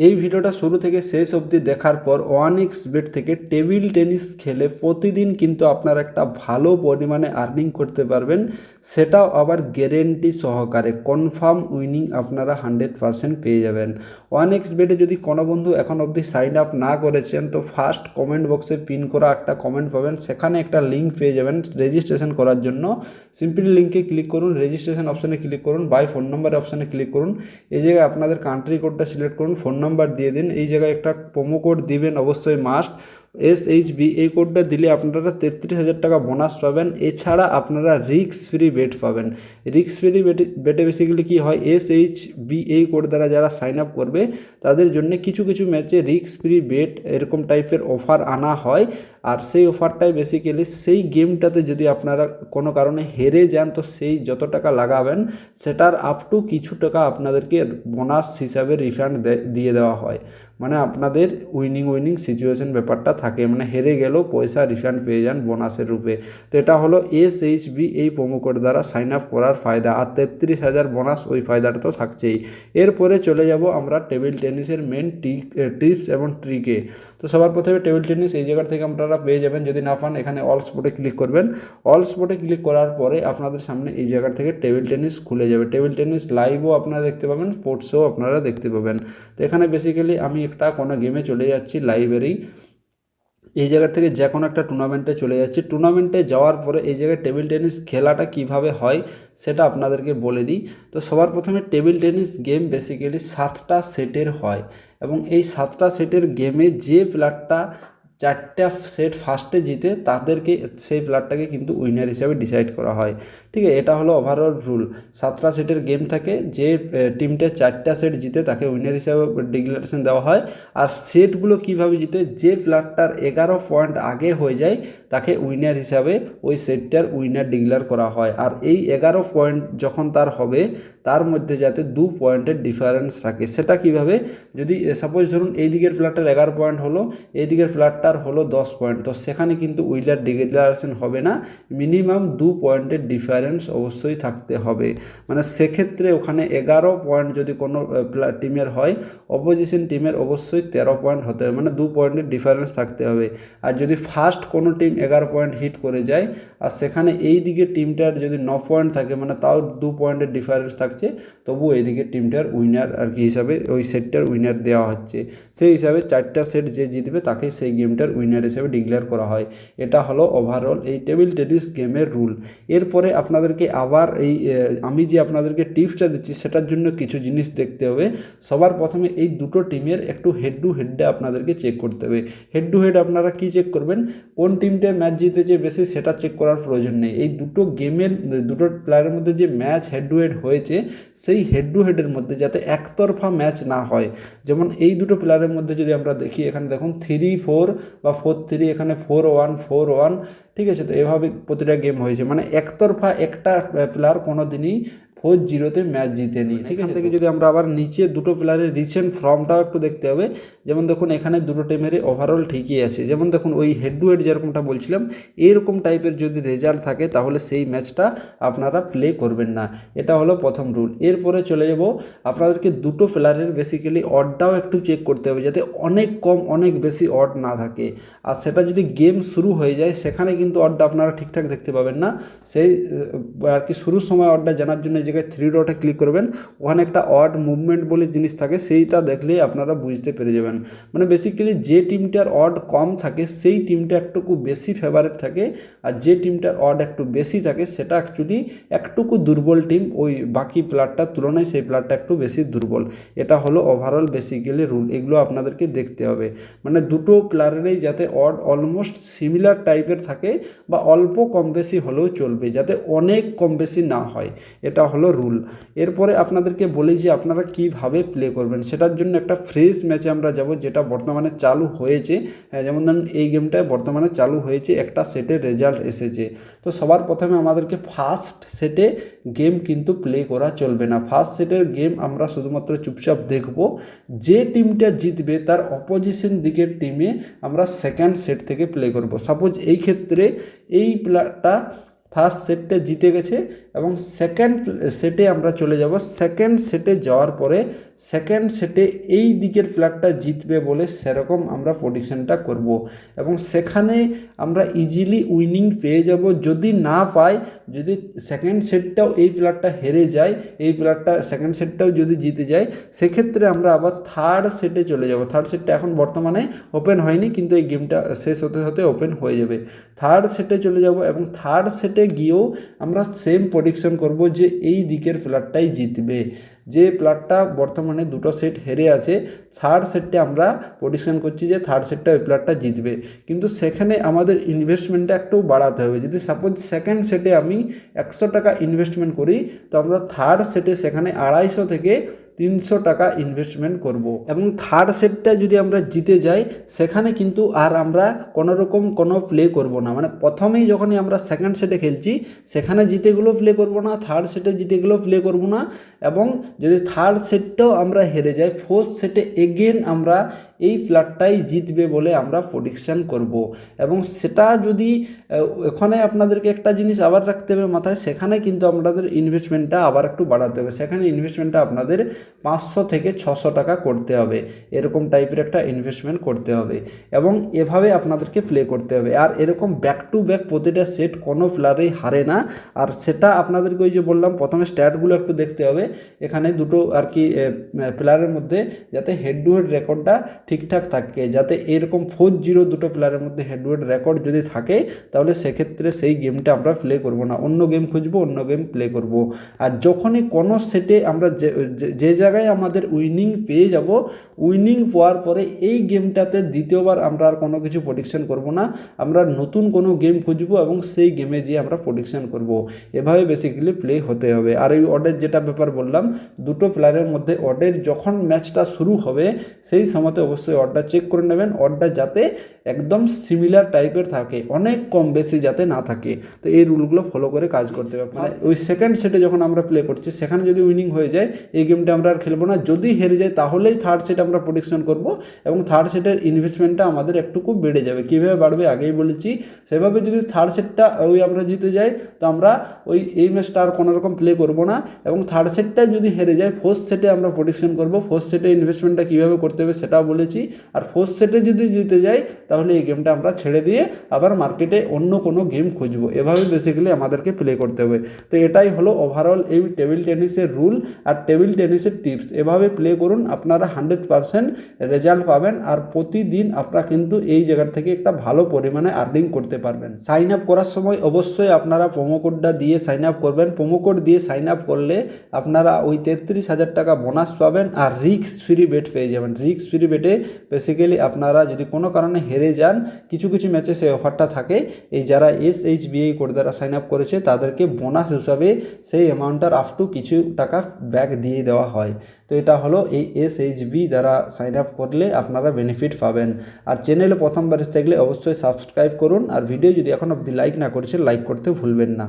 এই ভিডিওটা শুরু থেকে শেষ অবধি দেখার পর 1xBet থেকে টেবিল টেনিস খেলে প্রতিদিন কিন্তু আপনারা একটা ভালো পরিমাণে আর্নিং করতে পারবেন, সেটাও আবার গ্যারেন্টি সহকারে কনফার্ম উইনিং আপনারা 100% পেয়ে যাবেন। 1xBet-এ যদি কোনো বন্ধু এখন অবধি সাইন আপ না করেছেন তো ফার্স্ট কমেন্ট বক্সে পিন করা একটা কমেন্ট পাবেন, সেখানে একটা লিঙ্ক পেয়ে যাবেন রেজিস্ট্রেশন করার জন্য। সিম্পলি লিঙ্কে ক্লিক করুন, রেজিস্ট্রেশন অপশানে ক্লিক করুন, বাই ফোন নাম্বার অপশানে ক্লিক করুন। এই জায়গায় আপনাদের কান্ট্রি কোডটা সিলেক্ট করুন, ফোন নাম্বার দিয়ে দিন। এই জায়গায় একটা প্রোমো কোড দিবেন অবশ্যই মাস্ট, SHB। এই কোডটা দিলে আপনারা 33,000 টাকা বোনাস পাবেন। এছাড়া আপনারা রিস্ক ফ্রি বেট পাবেন। রিস্ক ফ্রি বেটে বেসিক্যালি কী হয়, SHB এই কোড দ্বারা যারা সাইন আপ করবে তাদের জন্য কিছু কিছু ম্যাচে রিস্ক ফ্রি বেট এরকম টাইপের অফার আনা হয়। আর সেই অফারটাই বেসিক্যালি সেই গেমটাতে যদি আপনারা কোনো কারণে হেরে যান তো সেই যত টাকা লাগাবেন সেটার আপ টু কিছু টাকা আপনাদেরকে বোনাস হিসাবে রিফান্ড দিয়ে দেওয়া হয়। মানে আপনাদের উইনিং সিচুয়েশন ব্যাপারটা থাকে, মানে হেরে গেলেও পয়সা রিফান্ড পেয়ে যান বোনাসের রূপে। তো এটা হলো SHB এই প্রোমো কোড দ্বারা সাইন আপ করার ফায়দা। আর 33,000 বোনাস ওই ফায়দাটা তো থাকছেই। এরপরে চলে যাব আমরা টেবিল টেনিসের মেন টিপস এবং ট্রিকে। তো সবার প্রথমে টেবিল টেনিস এই জায়গা থেকে আপনারা পেয়ে যাবেন। যদি না পান এখানে অল স্পটে ক্লিক করবেন। অল স্পটে ক্লিক করার পরে আপনাদের সামনে এই জায়গা থেকে টেবিল টেনিস খুলে যাবে। টেবিল টেনিস লাইভও আপনারা দেখতে পাবেন, স্পোর্টসও আপনারা দেখতে পাবেন। তো এখানে বেসিক্যালি আমি একটা কোনো গেমে চলে যাচ্ছি লাইভেরই। এই জায়গা থেকে যে কোনো একটা টুর্নামেন্টে চলে যাচ্ছি। টুর্নামেন্টে যাওয়ার পরে এই জায়গায় টেবিল টেনিস খেলাটা কিভাবে হয় সেটা আপনাদেরকে বলে দিই। তো সবার প্রথমে টেবিল টেনিস গেম বেসিক্যালি 7টা সেটের হয়, এবং এই 7টা সেটের গেমে যে প্লেয়ারটা 4টা সেট ফার্স্টে জিতে তাদেরকে সেই প্লেয়ারটাকে কিন্তু উইনার হিসাবে ডিসাইড করা হয়। ঠিক আছে, এটা হলো ওভারঅল রুল। 7টা সেটের গেম থাকে, যে টিমটা 4টা সেট জিতে তাকে উইনার হিসাবে ডিক্লারেশন দেওয়া হয়। আর সেটগুলো কিভাবে জিতে, যে প্লেয়ারটার 11 পয়েন্ট আগে হয়ে যায় তাকে উইনার হিসাবে ওই সেটটার উইনার ডিক্লেয়ার করা হয়। আর এই 11 পয়েন্ট যখন তার হবে তার মধ্যে যাতে 2 পয়েন্টের ডিফারেন্স থাকে। সেটা কিভাবে, যদি সাপোজ ধরুন এই দিকের প্লেয়ারটার 11 পয়েন্ট হলো, এই দিকের প্লেয়ারটার হলো 10 পয়েন্ট, তো সেখানে কিন্তু উইনার ডিক্লারেশন হবে না, মিনিমাম 2 পয়েন্টের ডিফারেন্স অবশ্যই থাকতে হবে। মানে সেক্ষেত্রে ওখানে 11 পয়েন্ট যদি কোনো টিমের হয়, অপোজিশন টিমের অবশ্যই 13 পয়েন্ট হতে হবে, মানে 2 পয়েন্টের ডিফারেন্স থাকতে হবে। আর যদি ফার্স্ট কোনো টিম 11 পয়েন্ট হিট করে যায় আর সেখানে এই দিকে টিমটার যদি 9 পয়েন্ট থাকে, মানে তাও 2 পয়েন্টের ডিফারেন্স থাকছে, তবু এই দিকে টিমটার উইনার আর কি হিসাবে ওই সেটটার উইনার দেওয়া হচ্ছে। সেই হিসাবে 4টা সেট যে জিতবে তাকে সেই গেমটার উইনার হিসেবে ডিক্লেয়ার করা হয়। এটা হলো ওভারঅল এই টেবিল টেনিস গেমের রুল। এরপরে আপনাদেরকে আবার আমি যে আপনাদেরকে টিপসটা দিচ্ছি সেটার জন্য কিছু জিনিস দেখতে হবে। সবার প্রথমে এই দুটো টিমের একটু হেড টু হেডটা আপনাদেরকে চেক করতে হবে। হেড টু হেড আপনারা কি চেক করবেন, কোন টিমটা ম্যাচ জিতেছে বেশি সেটা চেক করার প্রয়োজন নেই। এই দুটো গেমের দুটো প্লেয়ারের মধ্যে যে ম্যাচ হেড টু হেড হয়েছে সেই হেড টু হেডের মধ্যে যাতে একতরফা ম্যাচ না হয়। যেমন এই দুটো প্লেয়ারের মধ্যে যদি আমরা দেখি, এখানে দেখুন 3-4 বা 4-3, এখানে 4-1 4-1, ঠিক আছে। তো এভাবে প্রতিটা গেম হয়েছে, মানে একতরফা একটা প্লেয়ার কোনো দিনই 4-0 ম্যাচ জিতেনি। এখান থেকে যদি আমরা আবার নিচে দুটো প্লেয়ারের রিসেন্ট ফর্মটাও একটু দেখতে হবে। যেমন দেখুন এখানে দুটো টিমেরই ওভারঅল ঠিকই আছে। যেমন দেখুন ওই হেড টু হেড যেরকমটা বলছিলাম, এরকম টাইপের যদি রেজাল্ট থাকে তাহলে সেই ম্যাচটা আপনারা প্লে করবেন না। এটা হলো প্রথম রুল। এরপরে চলে যাব, আপনাদেরকে দুটো প্লেয়ারের বেসিক্যালি অডটাও একটু চেক করতে হবে, যাতে অনেক কম অনেক বেশি অড না থাকে। আর সেটা যদি গেম শুরু হয়ে যায় সেখানে কিন্তু অডটা আপনারা ঠিকঠাক দেখতে পাবেন না। সেই আর কি শুরুর সময় অডটা জানার জন্য জায়গায় 3 ডটে ক্লিক করবেন, ওখানে একটা অড মুভমেন্ট বলে জিনিস থাকে, সেইটা দেখলেই আপনারা বুঝতে পেরে যাবেন। মানে বেসিক্যালি যে টিমটার অড কম থাকে সেই টিমটা একটুকু বেশি ফেভারিট থাকে, আর যে টিমটার অড একটু বেশি থাকে সেটা অ্যাকচুয়ালি একটুকু দুর্বল টিম, ওই বাকি প্লেয়ারটার তুলনায় সেই প্লেয়ারটা একটু বেশি দুর্বল। এটা হলো ওভারঅল বেসিক্যালি রুল। এগুলো আপনাদেরকে দেখতে হবে, মানে দুটো প্লেয়ারেরই যাতে অড অলমোস্ট সিমিলার টাইপের থাকে, বা অল্প কম বেশি হলেও চলবে, যাতে অনেক কম বেশি না হয়। এটা হলো রুল। এরপরে আপনাদেরকে বলি যে আপনারা কিভাবে প্লে করবেন। সেটার জন্য একটা ফ্রেশ ম্যাচে আমরা যাব, যেটা বর্তমানে চালু হয়েছে। যেমন ধরুন এই গেমটায় বর্তমানে চালু হয়েছে, একটা সেটের রেজাল্ট এসেছে। তো সবার প্রথমে আমাদেরকে ফার্স্ট সেটে গেম কিন্তু প্লে করা চলবে না। ফার্স্ট সেটের গেম আমরা শুধুমাত্র চুপচাপ দেখব। যে টিমটা জিতবে তার অপোজিশন দিকের টিমে আমরা সেকেন্ড সেট থেকে প্লে করব। সাপোজ এই ক্ষেত্রে এই প্লেয়ারটা ফার্স্ট সেটটা জিতে গেছে এবং সেকেন্ড সেটে আমরা চলে যাব। সেকেন্ড সেটে যাওয়ার পরে সেকেন্ড সেটে এই দিকের প্লেয়ারটা জিতবে বলে সেরকম আমরা প্রেডিকশনটা করব এবং সেখানে আমরা ইজিলি উইনিং পেয়ে যাব। যদি না পাই, যদি সেকেন্ড সেটটাও এই প্লেয়ারটা হেরে যায়, এই প্লেয়ারটা সেকেন্ড সেটটাও যদি জিতে যায়, সেক্ষেত্রে আমরা আবার থার্ড সেটে চলে যাব। থার্ড সেটটা এখন বর্তমানে ওপেন হয়নি, কিন্তু এই গেমটা শেষ হতে হতে ওপেন হয়ে যাবে। থার্ড সেটে চলে যাব এবং থার্ড সেটে গিয়েও আমরা সেম প্রেডিকশন করব যে এই দিকের প্লেয়ারটাই জিতবে। যে প্লেয়ারটা বর্তমানে দুটো সেট হেরে আছে, থার্ড সেটে আমরা প্রেডিকশন করছি যে থার্ড সেটটা ওই প্লেয়ারটা জিতবে। কিন্তু সেখানে আমাদের ইনভেস্টমেন্টটা একটু বাড়াতে হবে। যদি সাপোজ সেকেন্ড সেটে আমি 100 টাকা ইনভেস্টমেন্ট করি, তো আমরা থার্ড সেটে সেখানে 250 থেকে 300 টাকা ইনভেস্টমেন্ট করব। এবং থার্ড সেটটা যদি আমরা জিতে যাই, সেখানে কিন্তু আর আমরা কোনোরকম কোনো প্লে করব না। মানে প্রথমেই যখনই আমরা সেকেন্ড সেটে খেলছি, সেখানে জিতেগুলো প্লে করব না, থার্ড সেটে জিতেগুলো প্লে করব না। এবং যদি থার্ড সেটটাও আমরা হেরে যাই, ফোর্থ সেটে এগেন আমরা এই প্লেয়ারটাই জিতবে বলে আমরা প্রেডিকশন করব। এবং সেটা যদি ওখানে আপনাদেরকে একটা জিনিস আবার রাখতে হবে মাথায়, সেখানে কিন্তু আপনাদের ইনভেস্টমেন্টটা আবার একটু বাড়াতে হবে। সেখানে ইনভেস্টমেন্টটা আপনাদের 500 থেকে 600 টাকা করতে হবে, এরকম টাইপের একটা ইনভেস্টমেন্ট করতে হবে। এবং এভাবে আপনাদেরকে প্লে করতে হবে। আর এরকম ব্যাক টু ব্যাক প্রতিটা সেট কোনো প্লেয়ারই হারে না। আর সেটা আপনাদেরকে ওই যে বললাম, প্রথমে স্ট্যাটগুলো একটু দেখতে হবে। এখানে দুটো আর কি প্লেয়ারের মধ্যে যাতে হেড টু হেড রেকর্ডটা ঠিকঠাক থাকে, যাতে এরকম 4-0 দুটো প্লেয়ারের মধ্যে হেড টু হেড রেকর্ড যদি থাকে, তাহলে সেক্ষেত্রে সেই গেমটা আমরা প্লে করব না, অন্য গেম খুঁজবো, অন্য গেম প্লে করব। আর যখনই কোনো সেটে আমরা যে জায়গায় আমাদের উইনিং পেয়ে যাব, উইনিং পাওয়ার পরে এই গেমটাতে দ্বিতীয়বার আমরা আর কোনো কিছু প্রেডিকশন করব না, আমরা নতুন কোনো গেম খুঁজবো এবং সেই গেমে যেয়ে আমরা প্রেডিকশন করব। এভাবে বেসিক্যালি প্লে হতে হবে। আর এই অডের যেটা ব্যাপার বললাম, দুটো প্লেয়ারের মধ্যে অডের যখন ম্যাচটা শুরু হবে, সেই সময়তে অবশ্যই অডটা চেক করে নেবেন, অডটা যাতে একদম সিমিলার টাইপের থাকে, অনেক কম বেশি যাতে না থাকে। তো এই রুলগুলো ফলো করে কাজ করতে হবে। মানে ওই সেকেন্ড সেটে যখন আমরা প্লে করছি, সেখানে যদি উইনিং হয়ে যায়, এই গেমটা আমরা আর খেলবো না। যদি হেরে যায়, তাহলেই থার্ড সেট আমরা প্রেডিকশন করব এবং থার্ড সেটের ইনভেস্টমেন্টটা আমাদের একটুকু বেড়ে যাবে। কীভাবে বাড়বে আগেই বলেছি, সেভাবে যদি থার্ড সেটটা আমরা জিতে যাই, তো আমরা এই ম্যাচটা আর কোনোরকম প্লে করব না। এবং থার্ড সেটটা যদি হেরে যায়, ফোর্থ সেটে আমরা প্রেডিকশন করব। ফোর্থ সেটে ইনভেস্টমেন্টটা কীভাবে করতে হবে সেটাও বলেছি। আর ফোর্থ সেটে যদি জিতে যাই, তাহলে এই গেমটা আমরা ছেড়ে দিয়ে আবার মার্কেটে অন্য কোনো গেম খুঁজবো। এভাবে বেসিক্যালি আমাদেরকে প্লে করতে হবে। তো এটাই হলো ওভারঅল এই টেবিল টেনিসের রুল আর টেবিল টেনিসের টিপস। এভাবে প্লে করুন, আপনারা 100% রেজাল্ট পাবেন। আর প্রতিদিন আপনারা কিন্তু এই জায়গা থেকে একটা ভালো পরিমাণে আর্নিং করতে পারবেন। সাইন আপ করার সময় অবশ্যই আপনারা প্রোমো কোডটা দিয়ে সাইন আপ করবেন। প্রোমো কোড দিয়ে সাইন আপ করলে আপনারা ওই 33,000 টাকা বোনাস পাবেন আর রিস্ক ফ্রি বেট পেয়ে যাবেন। রিস্ক ফ্রি বেটে বেসিক্যালি আপনারা যদি কোনো কারণে হেরে যান, কিছু কিছু ম্যাচে সেই অফারটা থাকে, এই যারা SHBA কোড দ্বারা সাইন আপ করেছে তাদেরকে বোনাস হিসাবে সেই অ্যামাউন্টটার আপ টু কিছু টাকা ব্যাক দিয়ে দেওয়া হয়। তো এটা হলো এই SHB দ্বারা সাইন আপ করলে আপনারা বেনিফিট পাবেন। আর চ্যানেলে প্রথমবার এসে থাকলে অবশ্যই সাবস্ক্রাইব করুন। আর ভিডিও যদি এখন অবধি লাইক না করেছেন, লাইক করতে ভুলবেন না।